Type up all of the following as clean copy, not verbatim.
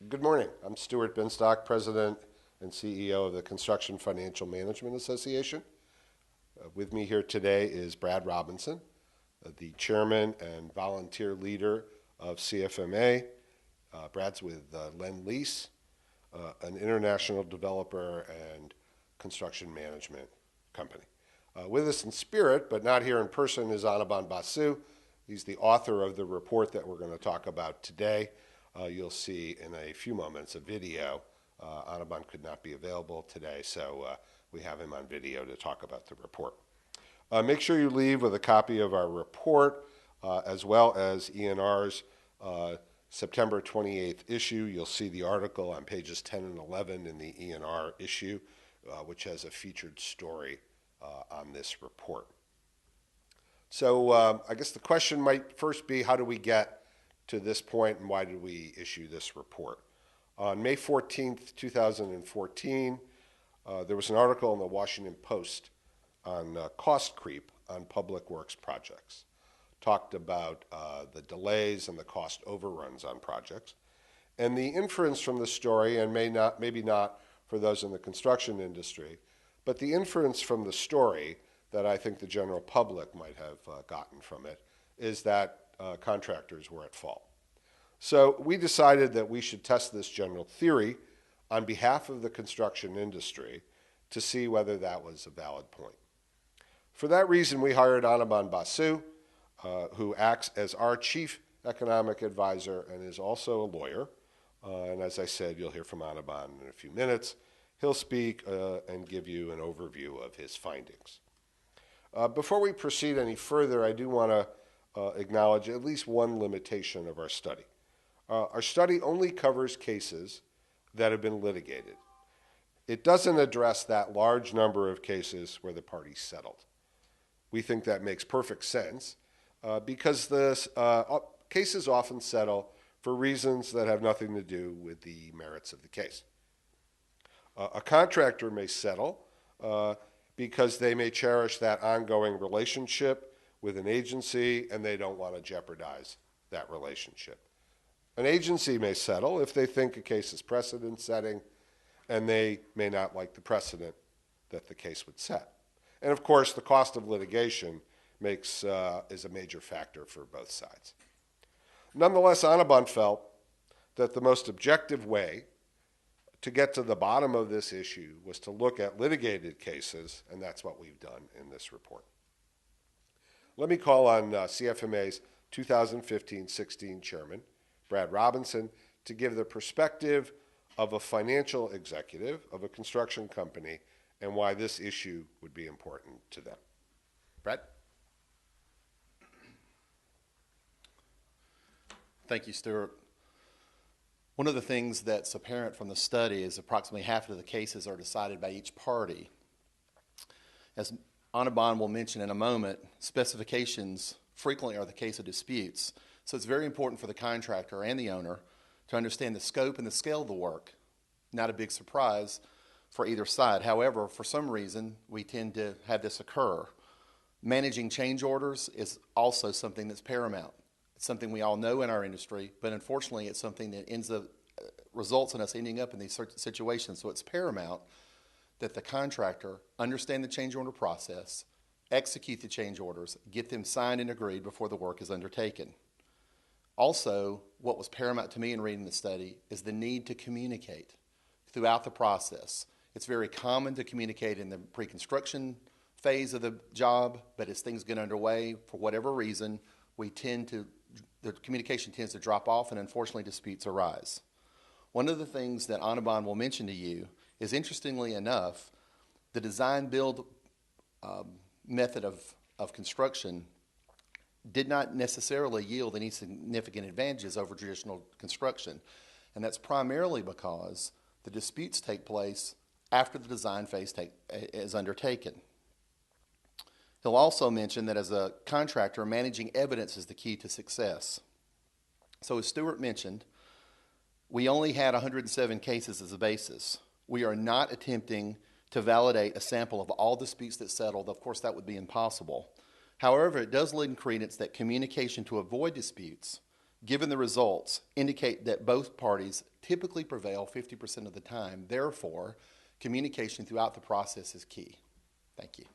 Good morning. I'm Stuart Binstock, President and CEO of the Construction Financial Management Association. With me here today is Brad Robinson, the Chairman and volunteer leader of CFMA. Brad's with Lend-Lease, an international developer and construction management company. With us in spirit, but not here in person, is Anirban Basu. He's the author of the report that we're going to talk about today. You'll see in a few moments a video. Anirban could not be available today, so we have him on video to talk about the report. Make sure you leave with a copy of our report, as well as ENR's September 28th issue. You'll see the article on pages 10 and 11 in the ENR issue, which has a featured story on this report. So I guess the question might first be, how do we get to this point, and why did we issue this report? On May 14th, 2014, there was an article in the Washington Post on cost creep on public works projects. Talked about the delays and the cost overruns on projects. And the inference from the story, and maybe not for those in the construction industry, but the inference from the story that I think the general public might have gotten from it is that contractors were at fault. So we decided that we should test this general theory on behalf of the construction industry to see whether that was a valid point. For that reason, we hired Anirban Basu, who acts as our chief economic advisor and is also a lawyer. And as I said, you'll hear from Anirban in a few minutes. He'll speak and give you an overview of his findings. Before we proceed any further, I do want to acknowledge at least one limitation of our study. Our study only covers cases that have been litigated. It doesn't address that large number of cases where the parties settled. We think that makes perfect sense because the cases often settle for reasons that have nothing to do with the merits of the case. A contractor may settle because they may cherish that ongoing relationship with an agency and they don't want to jeopardize that relationship. An agency may settle if they think a case is precedent setting and they may not like the precedent that the case would set. And of course, the cost of litigation is a major factor for both sides. Nonetheless, Anirban felt that the most objective way to get to the bottom of this issue was to look at litigated cases, and that's what we've done in this report. Let me call on CFMA's 2015-16 chairman, Brad Robinson, to give the perspective of a financial executive of a construction company and why this issue would be important to them. Brad? Thank you, Stuart. One of the things that's apparent from the study is approximately half of the cases are decided by each party. As Anirban will mention in a moment, specifications frequently are the case of disputes, so it's very important for the contractor and the owner to understand the scope and the scale of the work. Not a big surprise for either side. However, for some reason, we tend to have this occur. Managing change orders is also something that's paramount. It's something we all know in our industry, but unfortunately it's something that results in us ending up in these situations. So it's paramount that the contractor understand the change order process, execute the change orders, get them signed and agreed before the work is undertaken. Also, what was paramount to me in reading the study is the need to communicate throughout the process. It's very common to communicate in the pre-construction phase of the job, but as things get underway, for whatever reason, the communication tends to drop off, and unfortunately disputes arise. One of the things that Anirban will mention to you is, interestingly enough, the design-build method of construction did not necessarily yield any significant advantages over traditional construction, and that's primarily because the disputes take place after the design phase is undertaken. He'll also mention that as a contractor, managing evidence is the key to success. So as Stuart mentioned, we only had 107 cases as a basis. We are not attempting to validate a sample of all disputes that settled. Of course, that would be impossible. However, it does lend credence that communication to avoid disputes given the results, indicate that both parties typically prevail 50% of the time. Therefore, communication throughout the process is key. Thank you.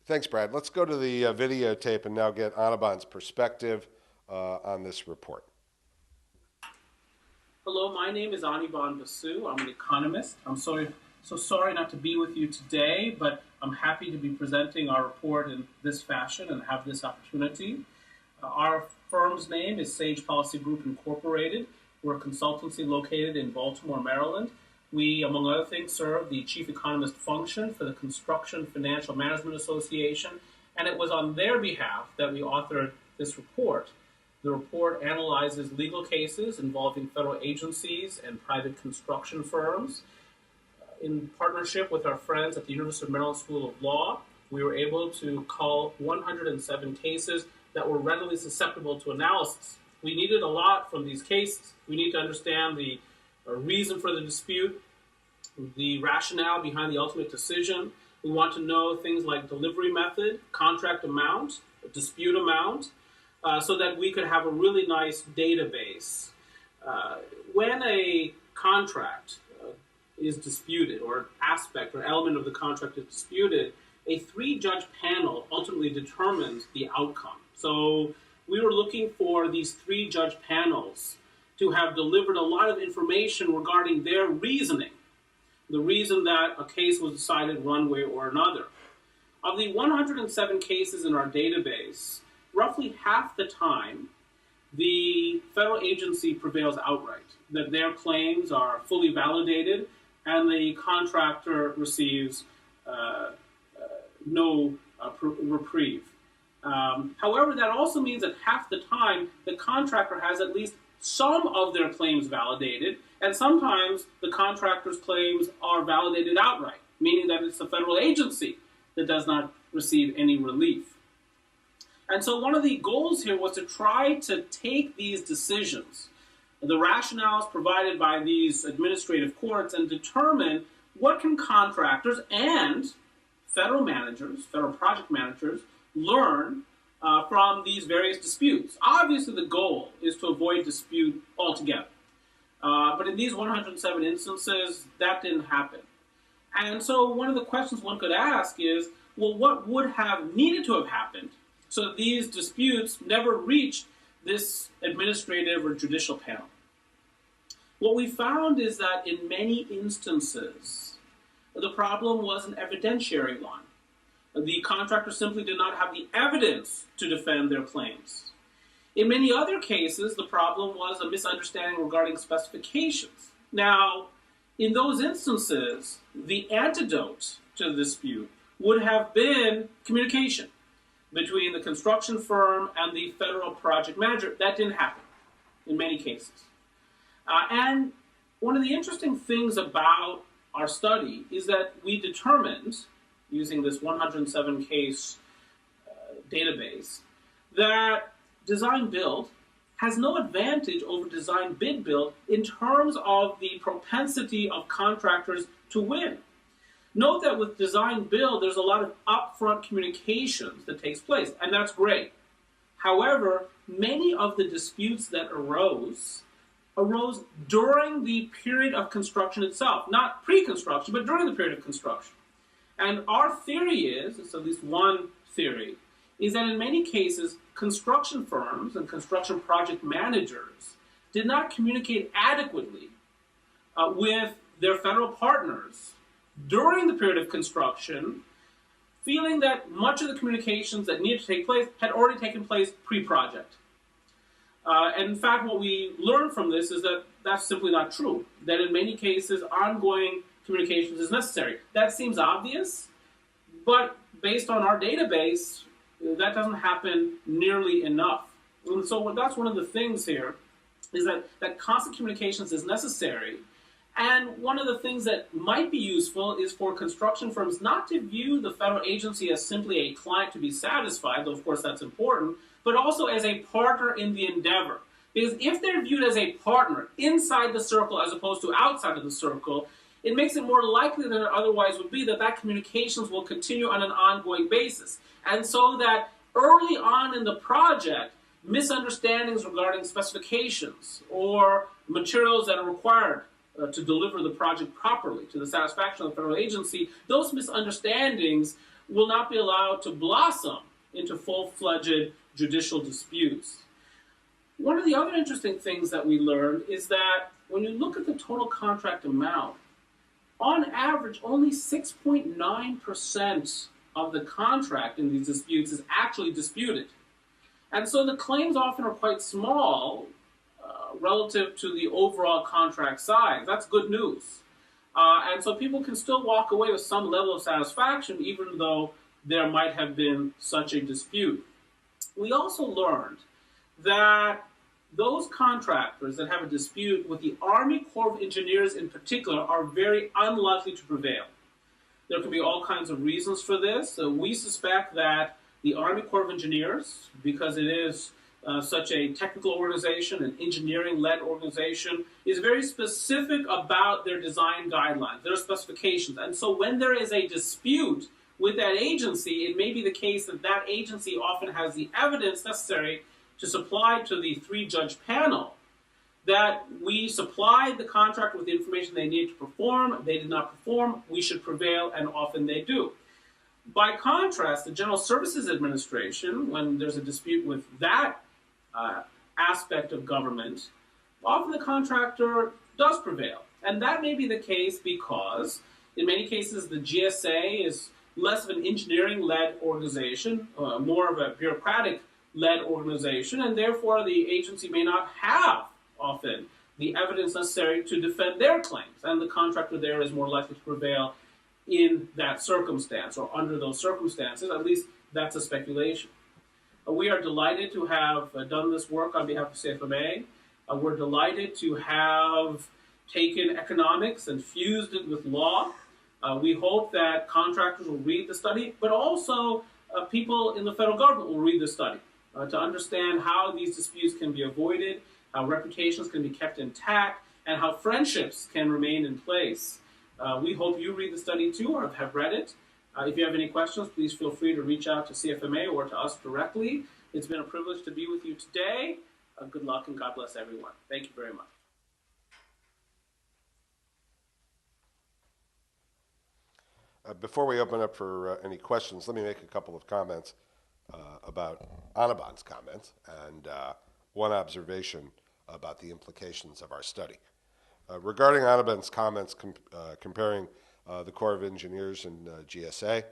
Thanks, Brad. Let's go to the videotape and now get Anirban's perspective on this report. Hello, my name is Anirban Basu. I'm an economist. I'm so sorry not to be with you today, but I'm happy to be presenting our report in this fashion and have this opportunity. Our firm's name is Sage Policy Group Incorporated. We're a consultancy located in Baltimore, Maryland. We, among other things, serve the chief economist function for the Construction Financial Management Association, and it was on their behalf that we authored this report. The report analyzes legal cases involving federal agencies and private construction firms. In partnership with our friends at the University of Maryland School of Law, we were able to cull 107 cases that were readily susceptible to analysis. We needed a lot from these cases. We need to understand the reason for the dispute, the rationale behind the ultimate decision. We want to know things like delivery method, contract amount, dispute amount, so that we could have a really nice database. When a contract is disputed, or an aspect or element of the contract is disputed, a 3-judge panel ultimately determines the outcome. So we were looking for these 3-judge panels to have delivered a lot of information regarding their reasoning, the reason that a case was decided one way or another. Of the 107 cases in our database, roughly half the time, the federal agency prevails outright, that their claims are fully validated and the contractor receives no reprieve. However, that also means that half the time, the contractor has at least some of their claims validated, and sometimes the contractor's claims are validated outright, meaning that it's the federal agency that does not receive any relief. And so one of the goals here was to try to take these decisions, the rationales provided by these administrative courts, and determine what can contractors and federal managers, federal project managers, learn from these various disputes. Obviously, the goal is to avoid dispute altogether. But in these 107 instances, that didn't happen. And so one of the questions one could ask is, well, what would have needed to have happened so that these disputes never reached this administrative or judicial panel? What we found is that in many instances, the problem was an evidentiary one. The contractor simply did not have the evidence to defend their claims. In many other cases, the problem was a misunderstanding regarding specifications. Now, in those instances, the antidote to the dispute would have been communication between the construction firm and the federal project manager. That didn't happen in many cases. And one of the interesting things about our study is that we determined, using this 107 case database, that design build has no advantage over design bid build in terms of the propensity of contractors to win. Note that with design build, there's a lot of upfront communications that takes place, and that's great. However, many of the disputes that arose during the period of construction itself, not pre-construction, but during the period of construction. And our theory is, it's at least one theory, is that in many cases, construction firms and construction project managers did not communicate adequately with their federal partners during the period of construction, feeling that much of the communications that needed to take place had already taken place pre-project. And in fact, what we learned from this is that that's simply not true, that in many cases, ongoing communications is necessary. That seems obvious, but based on our database, that doesn't happen nearly enough. And so that's one of the things here, is that constant communications is necessary. And one of the things that might be useful is for construction firms not to view the federal agency as simply a client to be satisfied, though of course that's important, but also as a partner in the endeavor. Because if they're viewed as a partner inside the circle as opposed to outside of the circle, it makes it more likely than it otherwise would be that that communications will continue on an ongoing basis. And so that early on in the project, misunderstandings regarding specifications or materials that are required to deliver the project properly to the satisfaction of the federal agency, those misunderstandings will not be allowed to blossom into full-fledged judicial disputes. One of the other interesting things that we learned is that when you look at the total contract amount, on average, only 6.9% of the contract in these disputes is actually disputed. And so the claims often are quite small relative to the overall contract size. That's good news. And so people can still walk away with some level of satisfaction even though there might have been such a dispute. We also learned that those contractors that have a dispute with the Army Corps of Engineers in particular are very unlikely to prevail. There could be all kinds of reasons for this. We suspect that the Army Corps of Engineers, because it is such a technical organization, an engineering-led organization, is very specific about their design guidelines, their specifications. And so when there is a dispute with that agency, it may be the case that that agency often has the evidence necessary to supply to the three-judge panel that we supplied the contractor with the information they needed to perform, they did not perform, we should prevail, and often they do. By contrast, the General Services Administration, when there's a dispute with that aspect of government, often the contractor does prevail. And that may be the case because, in many cases, the GSA is less of an engineering-led organization, more of a bureaucratic-led organization, and therefore the agency may not have, often, the evidence necessary to defend their claims, and the contractor there is more likely to prevail in that circumstance, or under those circumstances. At least that's a speculation. We are delighted to have done this work on behalf of CFMA. We're delighted to have taken economics and fused it with law. We hope that contractors will read the study, but also people in the federal government will read the study to understand how these disputes can be avoided, how reputations can be kept intact, and how friendships can remain in place. We hope you read the study too, or have read it. If you have any questions, please feel free to reach out to CFMA or to us directly. It's been a privilege to be with you today. Good luck and God bless everyone. Thank you very much. Before we open up for any questions, let me make a couple of comments about Anirban's comments and one observation about the implications of our study. Regarding Anirban's comments comparing the Corps of Engineers and GSA,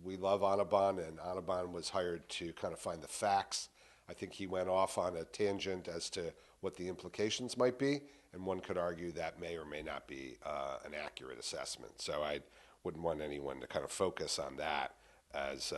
we love Anirban, and Anirban was hired to kind of find the facts. I think he went off on a tangent as to what the implications might be, and one could argue that may or may not be an accurate assessment. So I wouldn't want anyone to kind of focus on that as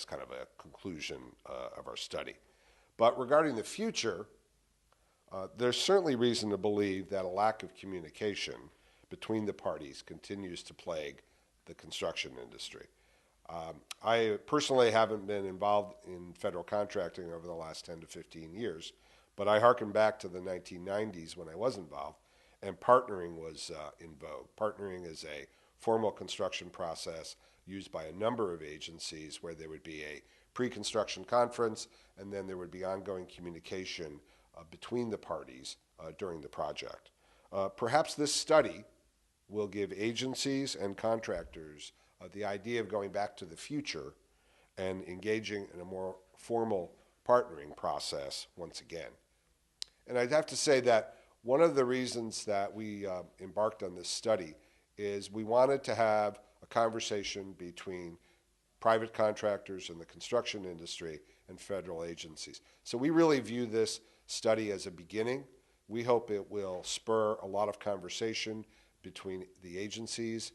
kind of a conclusion of our study. But regarding the future, there's certainly reason to believe that a lack of communication between the parties continues to plague the construction industry. I personally haven't been involved in federal contracting over the last 10 to 15 years, but I hearken back to the 1990s when I was involved, and partnering was in vogue. Partnering is a formal construction process used by a number of agencies where there would be a pre-construction conference, and then there would be ongoing communication between the parties during the project. Perhaps this study will give agencies and contractors the idea of going back to the future and engaging in a more formal partnering process once again. And I'd have to say that one of the reasons that we embarked on this study is we wanted to have a conversation between private contractors in the construction industry and federal agencies. So we really view this study as a beginning. We hope it will spur a lot of conversation between the agencies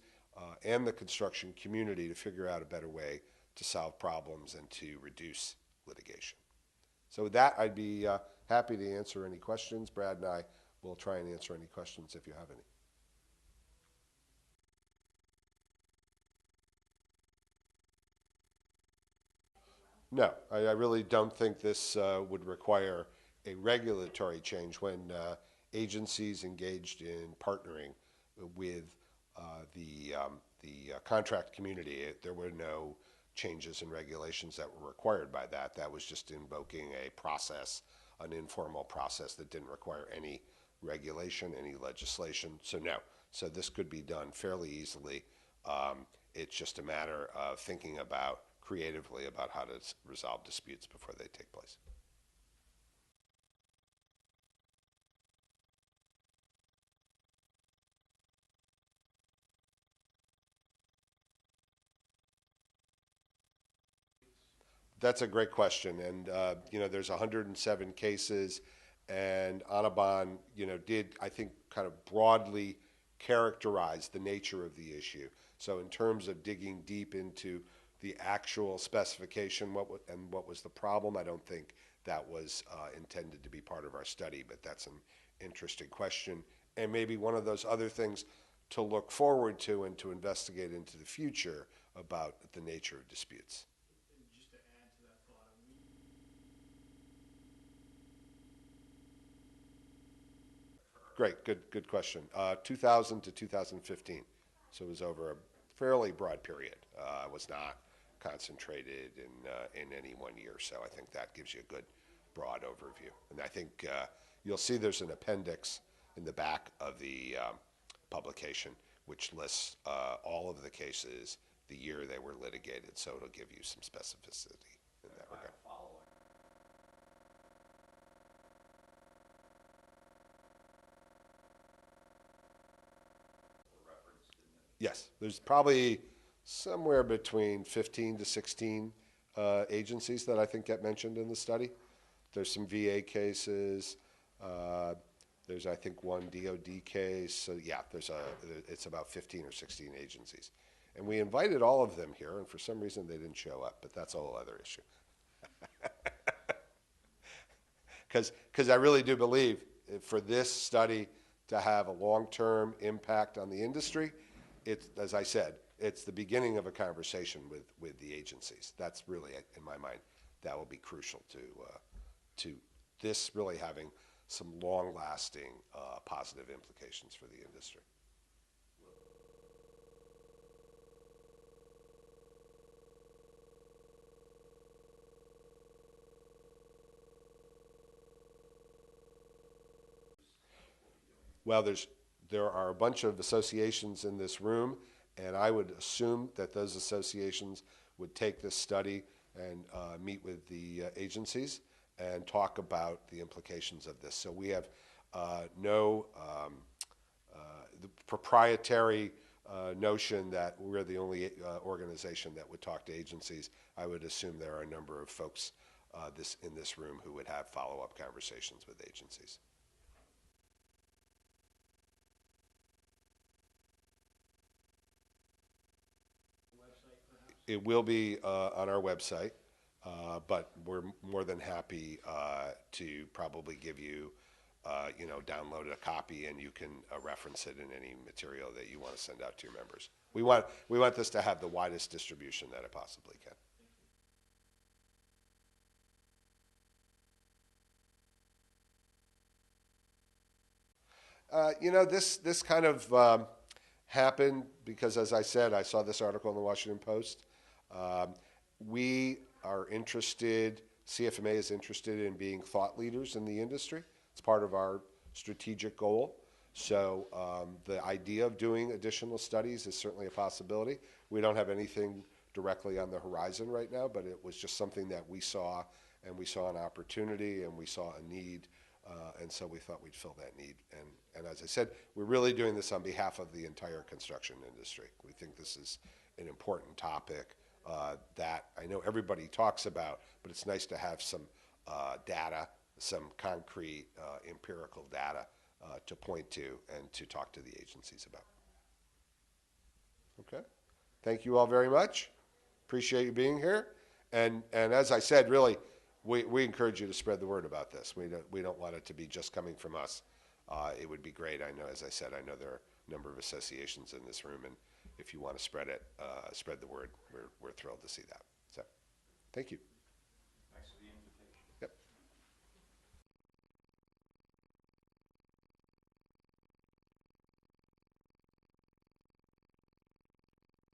and the construction community to figure out a better way to solve problems and to reduce litigation. So with that, I'd be happy to answer any questions. Brad and I will try and answer any questions if you have any. No, I really don't think this would require a regulatory change when agencies engaged in partnering with the contract community. There were no changes in regulations that were required by that. That was just invoking a process, an informal process that didn't require any regulation, any legislation. So no, so this could be done fairly easily. It's just a matter of thinking about creatively about how to resolve disputes before they take place. That's a great question, and there's 107 cases, and Anirban, did I think kind of broadly characterize the nature of the issue. So in terms of digging deep into the actual specification, what was the problem, I don't think that was intended to be part of our study, but that's an interesting question, and maybe one of those other things to look forward to and to investigate into the future about the nature of disputes. Just to add to that thought, Great, good question. 2000 to 2015, so it was over a fairly broad period. It was not concentrated in any one year, so I think that gives you a good broad overview. And I think you'll see there's an appendix in the back of the publication which lists all of the cases, the year they were litigated, so it'll give you some specificity in that regard. Yes, there's probably somewhere between 15 to 16 agencies that I think get mentioned in the study. There's some VA cases. There's, I think, one DOD case. So yeah, it's about 15 or 16 agencies. And we invited all of them here, and for some reason they didn't show up, but that's a whole other issue. Because I really do believe for this study to have a long-term impact on the industry, it's, as I said, it's the beginning of a conversation with the agencies. That's really, in my mind, that will be crucial to this really having some long-lasting positive implications for the industry. Well, there are a bunch of associations in this room, and I would assume that those associations would take this study and meet with the agencies and talk about the implications of this. So we have no the proprietary notion that we're the only organization that would talk to agencies. I would assume there are a number of folks in this room who would have follow-up conversations with agencies. It will be on our website, but we're more than happy to probably give you, download a copy, and you can reference it in any material that you want to send out to your members. We want this to have the widest distribution that it possibly can. This kind of happened because, as I said, I saw this article in the Washington Post. We are interested, CFMA is interested in being thought leaders in the industry. It's part of our strategic goal. So the idea of doing additional studies is certainly a possibility. We don't have anything directly on the horizon right now, but it was just something that we saw, and we saw an opportunity, and we saw a need, and so we thought we'd fill that need. And as I said, we're really doing this on behalf of the entire construction industry. We think this is an important topic that I know everybody talks about, but it's nice to have some data, some concrete empirical data to point to and to talk to the agencies about. Okay. Thank you all very much. Appreciate you being here. And as I said, really, we encourage you to spread the word about this. We don't want it to be just coming from us. It would be great. I know, as I said, I know there are a number of associations in this room, and if you want to spread it, spread the word, we're thrilled to see that. So, thank you.